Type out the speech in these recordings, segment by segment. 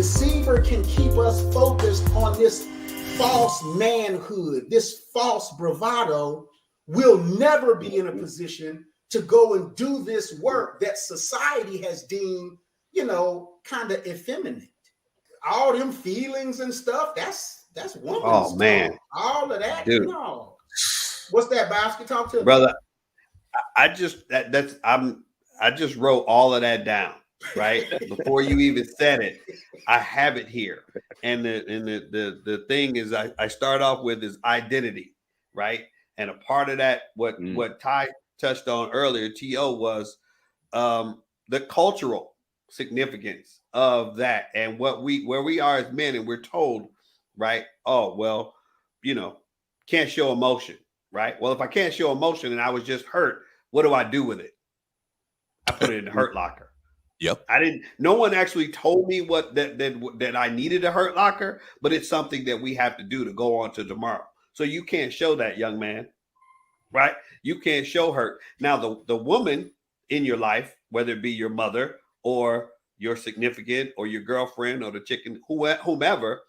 deceiver can keep us focused on this false manhood, this false bravado. We'll never be in a position to go and do this work that society has deemed, kind of effeminate. All them feelings and stuff, that's woman's Oh man, talk. All of that, dude. no. What's that, Basket? Talk to brother. I just wrote all of that down, right? Before you even said it, I have it here. And the thing is, I start off with is identity, right? And a part of that, what Ty touched on earlier, T.O., was the cultural significance of that, and where we are as men, and we're told, right? Oh, well, can't show emotion, right? Well, if I can't show emotion and I was just hurt, what do I do with it? I put it in the hurt locker. Yep. No one actually told me that I needed a hurt locker, but it's something that we have to do to go on to tomorrow. So you can't show that, young man, right? You can't show hurt. Now, the woman in your life, whether it be your mother or your significant or your girlfriend or the chicken, whomever,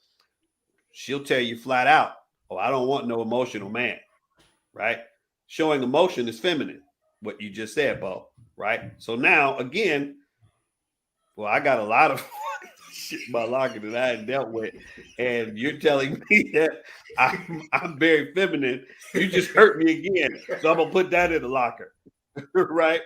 she'll tell you flat out, oh, I don't want no emotional man, right? Showing emotion is feminine, what you just said, Bo, right? So now, again, well, I got a lot of shit in my locker that I hadn't dealt with, and you're telling me that I'm very feminine. You just hurt me again, so I'm gonna put that in the locker, right?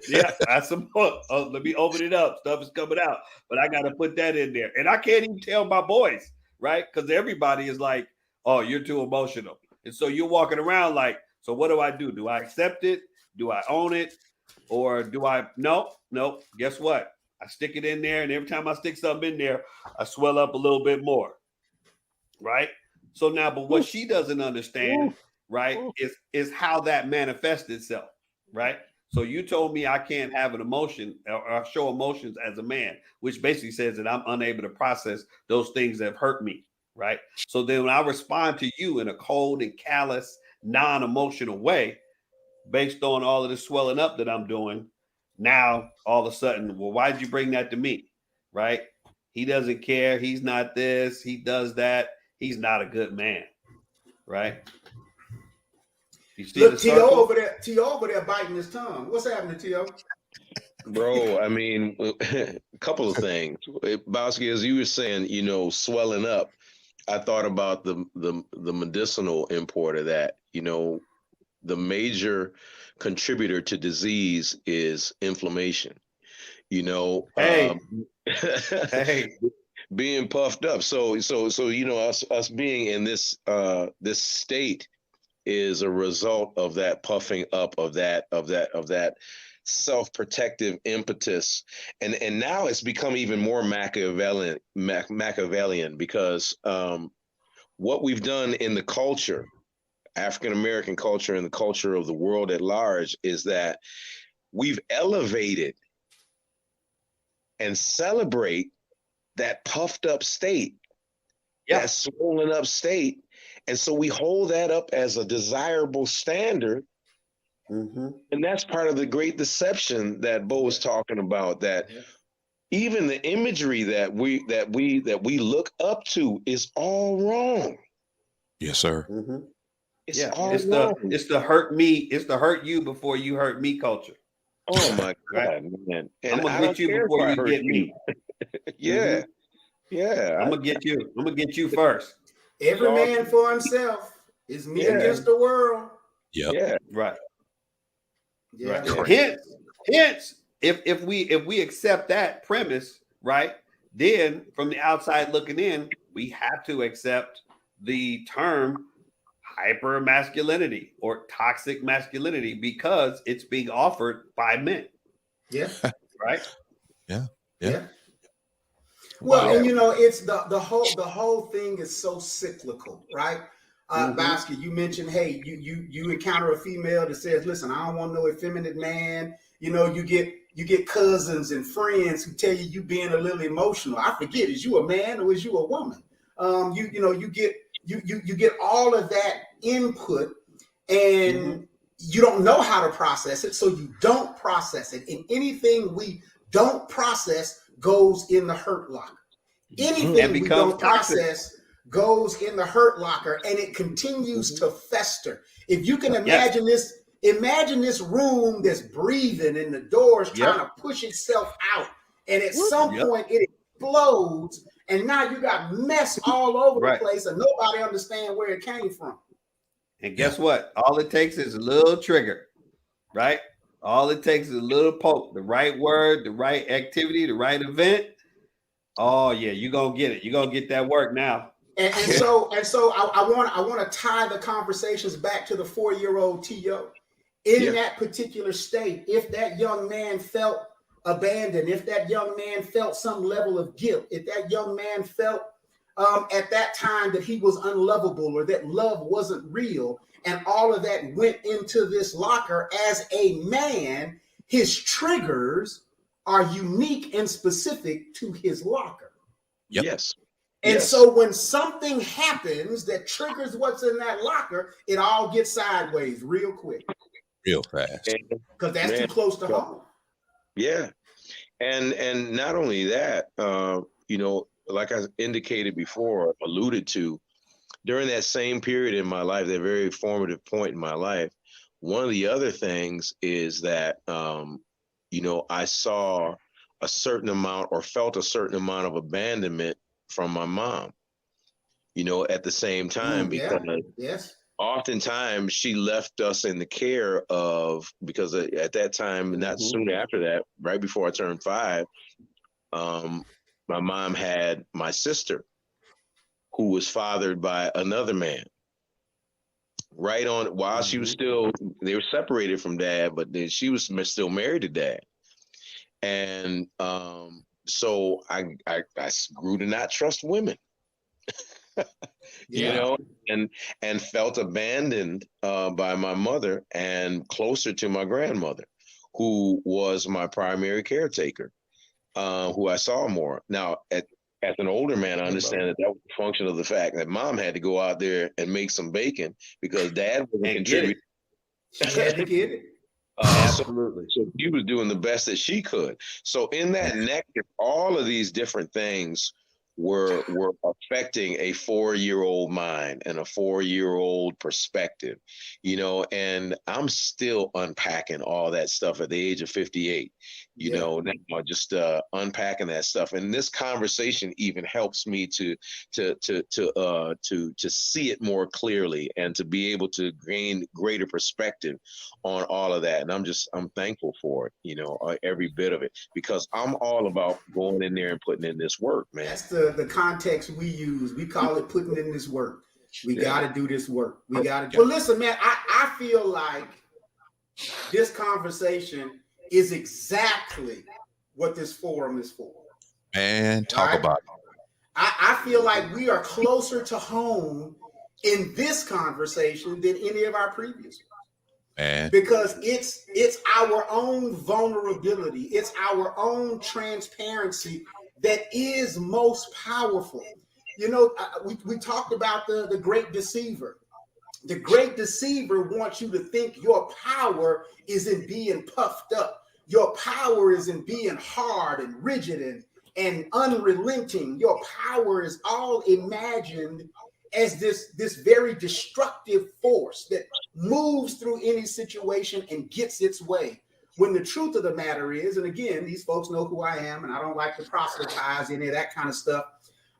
Yeah, that's some book. Oh, let me open it up. Stuff is coming out, but I got to put that in there. And I can't even tell my boys, right? Because everybody is like, oh, you're too emotional. And so you're walking around like, so what do I do? Do I accept it? Do I own it? Or do I, nope. Guess what? I stick it in there. And every time I stick something in there, I swell up a little bit more, right? So now, but what she doesn't understand, right, is how that manifests itself, right? So you told me I can't have an emotion or show emotions as a man, which basically says that I'm unable to process those things that have hurt me, right? So then when I respond to you in a cold and callous, non-emotional way, based on all of the swelling up that I'm doing, now all of a sudden, well, why did you bring that to me, right? He doesn't care. He's not this. He does that. He's not a good man, right? Look, T.O. over there biting his tongue. What's happening, T.O.? Bro, I mean, a couple of things. Bowski, as you were saying, swelling up, I thought about the medicinal import of that. The major contributor to disease is inflammation. Hey. Being puffed up. So us being in this state is a result of that puffing up of that self-protective impetus, and now it's become even more Machiavellian because what we've done in the culture, African American culture, and the culture of the world at large, is that we've elevated and celebrate that puffed up state, that swollen up state. And so we hold that up as a desirable standard. Mm-hmm. And that's part of the great deception that Bo was talking about, that even the imagery that we look up to is all wrong. Yes, sir. Mm-hmm. It's the hurt me, it's the hurt you before you hurt me culture. Oh my God, man. And I'm gonna get you before you get me. Yeah. Mm-hmm. Yeah. I'm gonna get you first. Every man for himself is me against the world. Yep. Yeah. Right. Yeah. Right. Hence, if we accept that premise, right, then from the outside looking in, we have to accept the term hyper masculinity or toxic masculinity because it's being offered by men. Yeah. Right. Yeah. Well, and it's the whole thing is so cyclical, right? Basket, you mentioned, hey, you encounter a female that says, listen, I don't want no effeminate man. You get cousins and friends who tell you being a little emotional. I forget, is you a man or is you a woman? You get all of that input, and you don't know how to process it, so you don't process it. And anything we don't process goes in the hurt locker. Anything we becomes don't toxic. process goes in the hurt locker, and it continues to fester. If you can imagine this room that's breathing and the door is trying to push itself out, and at some point it explodes, and now you got mess all over the place, and nobody understands where it came from. And guess what? All it takes is a little trigger, right? All it takes is a little poke, the right word, the right activity, the right event. Oh yeah, you're gonna get it. You're gonna get that work now. And so I want to tie the conversations back to the 4-year-old T.O. In that particular state. If that young man felt abandoned, if that young man felt some level of guilt, if that young man felt at that time that he was unlovable or that love wasn't real, and all of that went into this locker as a man, his triggers are unique and specific to his locker. Yes. And so when something happens that triggers what's in that locker, it all gets sideways real quick. Real fast. Because that's too close to home. Yeah. And not only that, like I indicated before, alluded to, during that same period in my life, that very formative point in my life, one of the other things is that, I saw a certain amount or felt a certain amount of abandonment from my mom, at the same time, because oftentimes she left us in the care of, because at that time, not soon after that, right before I turned 5, my mom had my sister, who was fathered by another man. Right on, while she was they were separated from dad, but then she was still married to dad. And so I grew to not trust women, and felt abandoned by my mother and closer to my grandmother, who was my primary caretaker, who I saw more. Now, as an older man, I understand that was a function of the fact that mom had to go out there and make some bacon because dad wasn't contributing. She had to get it. Absolutely. So she was doing the best that she could. So in that nexus, all of these different things were affecting a 4-year-old mind and a 4-year-old perspective, and I'm still unpacking all that stuff at the age of 58, now just unpacking that stuff. And this conversation even helps me to see it more clearly and to be able to gain greater perspective on all of that. And I'm thankful for it, every bit of it, because I'm all about going in there and putting in this work, man. That's the context we use. We call it putting in this work. We got to do this work. We got to. Well, listen, man, I feel like this conversation is exactly what this forum is for. Man, talk about it. I feel like we are closer to home in this conversation than any of our previous ones. Man. Because it's our own vulnerability. It's our own transparency that is most powerful. We talked about the great deceiver. The great deceiver wants you to think your power is in being puffed up. Your power is in being hard and rigid and unrelenting. Your power is all imagined as this very destructive force that moves through any situation and gets its way. When the truth of the matter is, and again, these folks know who I am, and I don't like to proselytize any of that kind of stuff,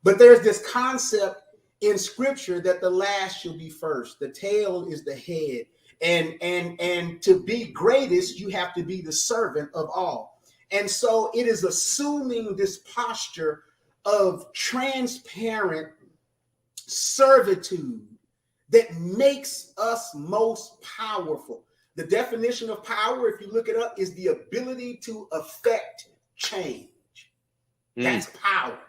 but there's this concept in scripture that the last shall be first. The tail is the head. And to be greatest, you have to be the servant of all. And so it is assuming this posture of transparent servitude that makes us most powerful. The definition of power, if you look it up, is the ability to affect change. That's power.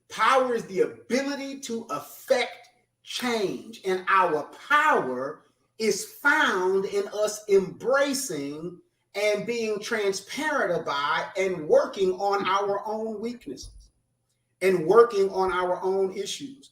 Power is the ability to affect change. And our power is found in us embracing and being transparent about and working on our own weaknesses and working on our own issues.